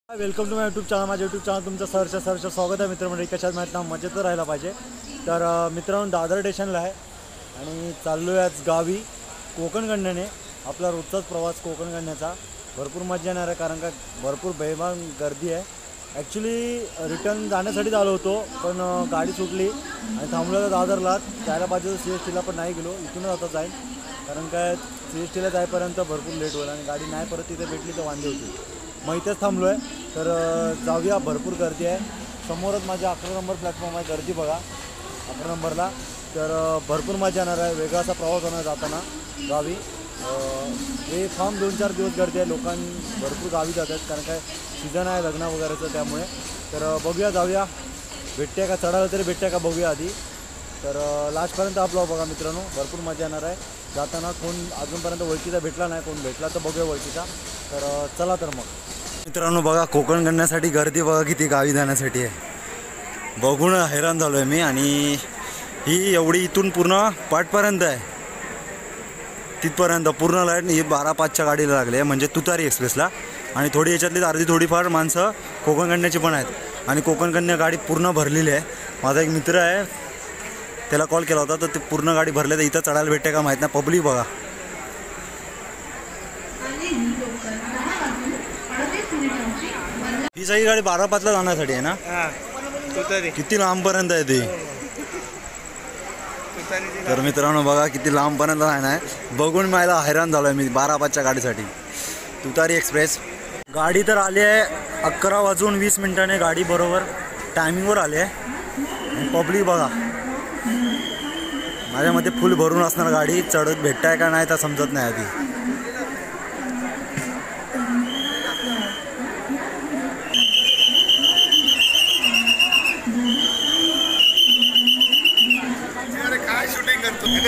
Welcome to my YouTube channel. माझ्या YouTube channel तुमचं सहर्ष स्वागत आहे मित्रमंडळी। कशात माहीत ना मजेत राहायला पाहिजे। तर मित्रांनो दादर स्टेशनला आहे आणि चाललो आहे आज गावी कोकणकन्याने। आपला रोजचाच प्रवास कोकणकन्याचा भरपूर मजा येणार आहे, कारण का भरपूर बेमान गर्दी आहे। ॲक्च्युली रिटर्न जाण्यासाठीच आलो होतो, पण गाडी सुटली आणि थांबलो दादरला। जायला पाहिजे CSTला, पण नाही गेलो। इथूनच आता जाईन, कारण काय CSTला जाईपर्यंत भरपूर लेट होईल आणि गाडी नाही परत तिथे भेटली तर वांदे होतील। मग इथेच थांबलो आहे, तर जाऊया। भरपूर गर्दी आहे। समोरच माझ्या 11 नंबर प्लॅटफॉर्म आहे, गर्दी बघा 11 नंबरला। तर भरपूर मजा येणार आहे, वेगळा असा प्रवास होणार जाताना गावी। हे फार्म 2-4 दिवस गर्दी आहे, लोकांनी भरपूर गावी जात आहेत, कारण काय सीझन आहे लग्न वगैरेचं, त्यामुळे। तर बघूया, जाऊया, भेटते का, चढायला तरी भेटते का बघूया आधी। तर लास्टपर्यंत हा ब्लॉग बघा मित्रांनो, भरपूर मजा येणार आहे जाताना। कोण अजूनपर्यंत ओळखीचा भेटला नाही, कोण भेटला तर बघूया ओळखीचा। तर चला तर मग मित्रांनो, बघा कोकणकन्यासाठी गर्दी बघा किती गावी जाण्यासाठी आहे। बघून हैराण झालो आहे मी। आणि ही एवढी इथून पूर्ण पाटपर्यंत आहे, तिथपर्यंत पूर्ण लाईट ही 12-5च्या गाडीला लागली आहे, म्हणजे तुतारी एक्सप्रेसला। आणि थोडी याच्यातली अर्धी थोडीफार माणसं कोकणकन्याची पण आहेत, आणि कोकणकन्या गाडी पूर्ण भरलेली आहे। माझा एक मित्र आहे, त्याला कॉल केला होता, तर ते पूर्ण गाडी भरले। तर इथं चढायला भेटते का माहीत नाही। पब्लिक बघा, ही सगळी गाडी 12-5ला जाण्यासाठी आहे ना। किती लांबपर्यंत आहे ती। तर मित्रांनो बघा किती लांबपर्यंत आहे, बघून मला हैराण झालो आहे मी 12-5च्या गाडीसाठी। तुतारी एक्सप्रेस गाडी तर आली आहे 11:20 गाडी बरोबर टायमिंगवर आली आहे। पब्लिक बघा, माझ्या मते फुल भरून असणार गाडी। चढत भेटताय का नाही तर समजत नाही आधी।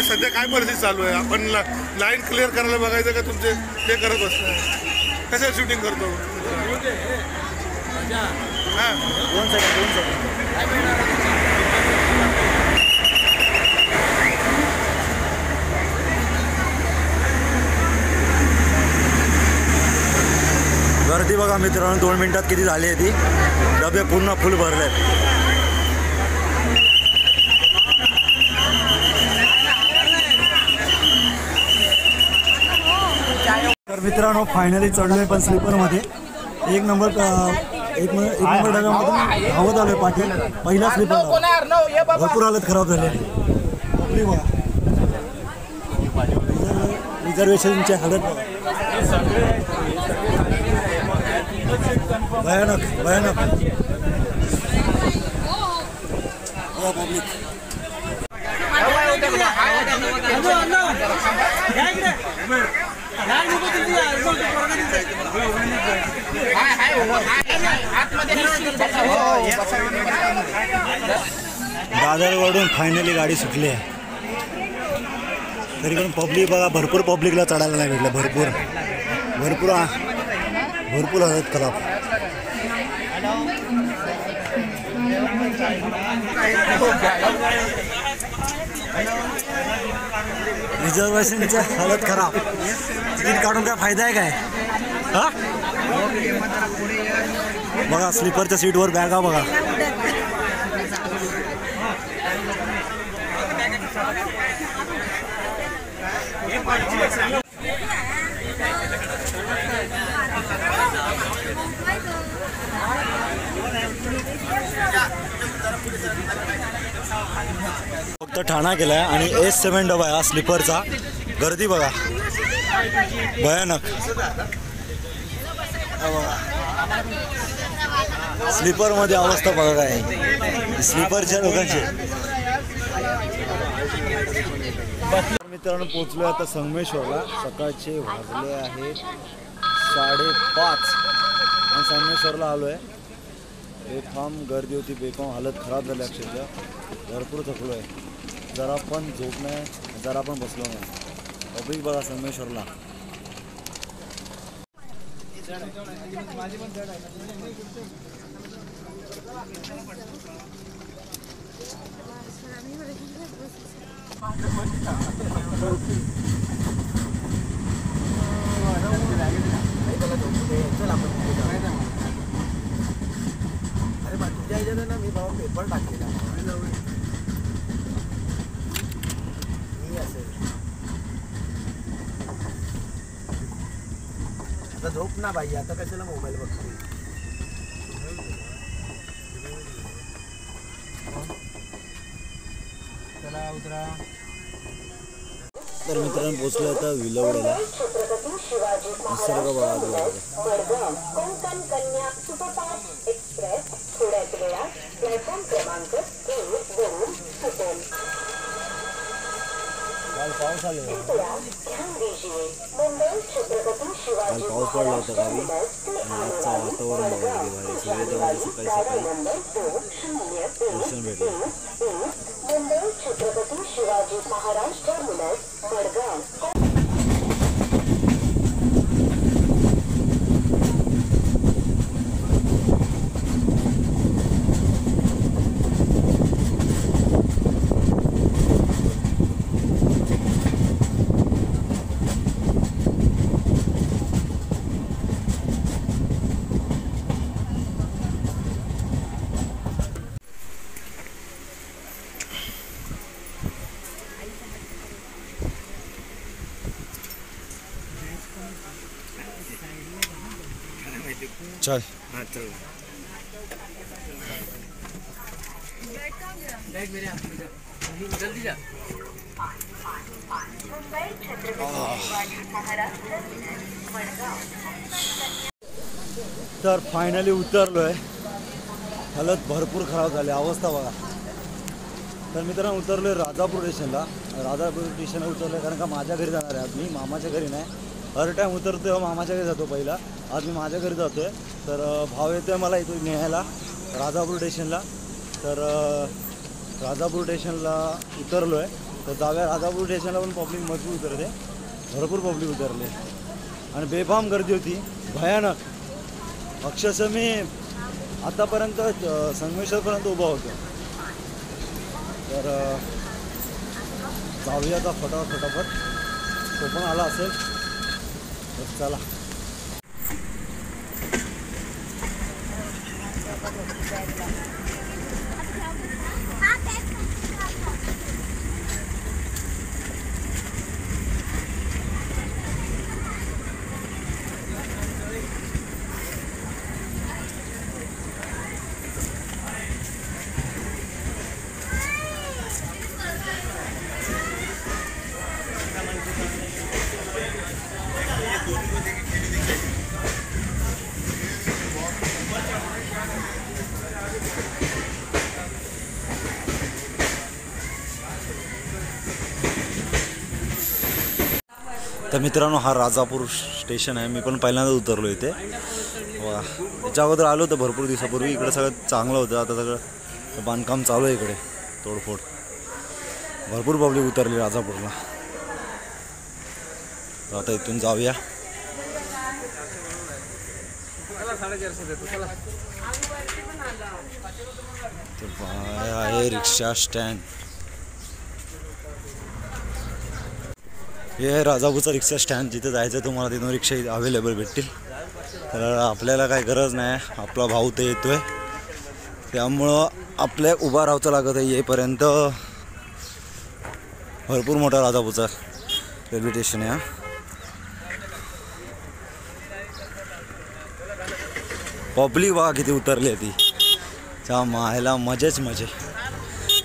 सध्या काय परिस्थिती चालू आहे? आपण लाईन क्लिअर करायला बघायचं का तुमचे ते करत बसणार? कसं शूटिंग करतो? हां 2 सेकंड। गर्दी बघा मित्रांनो, 2 मिनिटात किती झाली आहे ती। डबे पूर्ण फुल भरले आहेत। तर मित्रांनो फायनली चढलोय, पण स्लीपरमध्ये 1 नंबर डब्यामधून धावत आलोय पाठी। पहिला स्लीपर भरपूर हालत खराब झाली। रिझर्वेशनची हालत भयानक पब्लिक। दादरवरून फायनली गाडी सुटली आहे, तरी पण पब्लिक बघा, भरपूर पब्लिकला चढायला नाही भेटलं। भरपूर हालत खराब। रिझर्वेशनच्या हालत खराब। तिकीट काढून काय फायदा आहे काय? हा बघा स्लीपरच्या सीटवर बॅगा बघा। फक्त ठाणा केलाय आणि S7 डबा आहे हा स्लीपरचा। गर्दी बघा भयानक। स्लीपरमध्ये अवस्था बघा काय स्लीपरच्या लोकांची। मित्रांनो पोचलो आता संगमेश्वरला। सकाळचे वाजले आहेत 5:30 आणि संगमेश्वरला आलो आहे। बेफाम गर्दी होती, बेफाम हालत खराब झाली अक्षरशः। भरपूर थकलो आहे, जरा पण झोप नाही, जरा पण बसलो नाही। पब्लिक बघा संगमेश्वरला। याच्यात ना मी भाऊ पेपर टाकलेला मी असेल आता झोप ना बाई आता कशाला मोबाईल बघतो चला उतरा तर मित्रांनो पोचलो आता विलवड्याला निसर्ग बघा कोकण कन्या सुपरफास्ट एक्सप्रेस थोड्याच वेळात प्लॅटफॉर्म क्रमांक 1 वरून सुटेल. काल पाऊस आलेला कृपया ध्यान दीजिए मुंबई छत्रपती काल शिवाजी पाऊस पडला होता गावी महाराज आणि आजचं वातावरण बघा दिवाळी सूर्योदयाला सकाळी सकाळी नंबर 2 दर्शन भेटलं. मुंबई छत्रपती शिवाजी महाराज टर्मिनस मडगाव. चल तर फायनली उतरलोय. हालत भरपूर खराब झाली अवस्था बघा. तर मित्रांनो उतरलोय राजापूर स्टेशनला. राजापूर स्टेशनला उतरलोय कारण का माझ्या घरी जाणार आहे आज मी, मामाच्या घरी नाही. हर टाईम उतरतोय मामाच्या घरी जातो पहिला, आज मी माझ्या घरी जातोय. तर भाव येतोय मला इथून न्यायला राजापूर स्टेशनला. तर राजापूर स्टेशनला उतरलो आहे. तर जाऊया राजापूर स्टेशनला पण पब्लिक मजबूत उतरते, भरपूर पब्लिक उतरले आणि बेफाम गर्दी होती भयानक. अक्षरशः मी आतापर्यंत संगमेश्वरपर्यंत उभा होतो. तर जाऊया आता फटाफट तो पण आला असेल तर चला. तर मित्रांनो हा राजापूर स्टेशन आहे. मी पण पहिल्यांदा उतरलो इथे. वा याच्या अगोदर आलो होतं भरपूर दिवसापूर्वी. इकडे सगळं चांगलं होतं, आता सगळं बांधकाम चालू आहे इकडे, तोडफोड. भरपूर पब्लिक उतरली राजापूरला. तर आता इथून जाऊया. तर आहे रिक्षा स्टँड. हे आहे राजापूरचा रिक्षा स्टँड. जिथे जायचं तुम्हाला तिथून रिक्षा अवेलेबल भेटतील. तर आपल्याला काही गरज नाही, आपला भाऊ ते येतोय त्यामुळं आपल्या उभा राहावं लागत आहे येईपर्यंत. भरपूर मोठा राजापूरचा रेल्वे स्टेशन आहे. पब्लिक बघा किती उतरली आहे ती. त्या मायला मजेच मजे.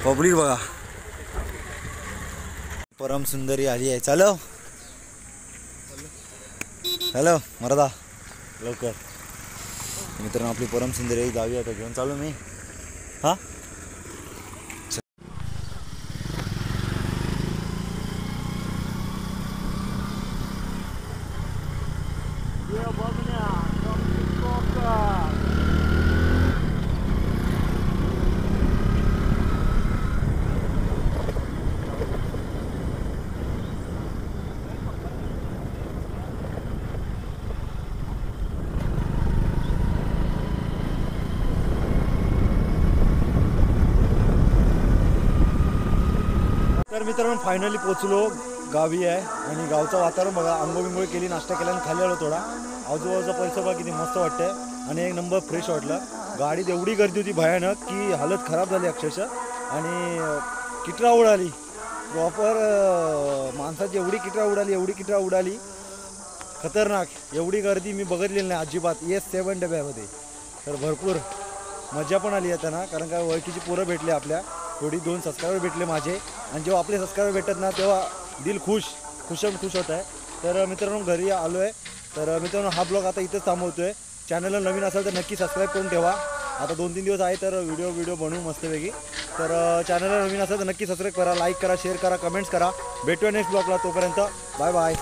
पब्लिक बघा. परम सुंदरी आली आहे. चालो हॅलो मरदा लवकर. मित्रांनो आपली परम सुंदरी जाऊया आता घेऊन चालू मी. हां तर मित्रांनो फायनली पोचलो गावी आहे. आणि गावचं वातावरण बघा. आंघोळ केली, नाश्ता केला आणि खाली आलो थोडा. आजूबाजूचा परिसर बघा किती मस्त वाटतंय आणि एक नंबर फ्रेश वाटलं. गाडीत एवढी गर्दी होती भयानक की हालत खराब झाली अक्षरशः. आणि किटरा उडाली प्रॉपर, माणसाची एवढी किटरा उडाली खतरनाक. एवढी गर्दी मी बघितलेली नाही अजिबात S7 डब्यामध्ये. तर भरपूर मजा पण आली येताना, कारण का ओळखीची पोरं भेटली आपल्या, थोडी 2 सबस्क्रायबर भेटले माझे. आणि जेव्हा आपले सबस्क्रायबर भेटतात ना तेव्हा दिल खुश होत आहे. तर मित्रांनो घरी आलो आहे. तर मित्रांनो हा ब्लॉग आता इथंच थांबवतो आहे. चॅनलला नवीन असेल तर नक्की सबस्क्राईब करून ठेवा. आता 2-3 दिवस आहे तर व्हिडिओ बनवू मस्तपैकी. तर चॅनलला नवीन असेल तर नक्की सबस्क्राईब करा, लाईक करा, शेअर करा, कमेंट्स करा. भेटूया नेक्स्ट ब्लॉगला. तोपर्यंत बाय बाय.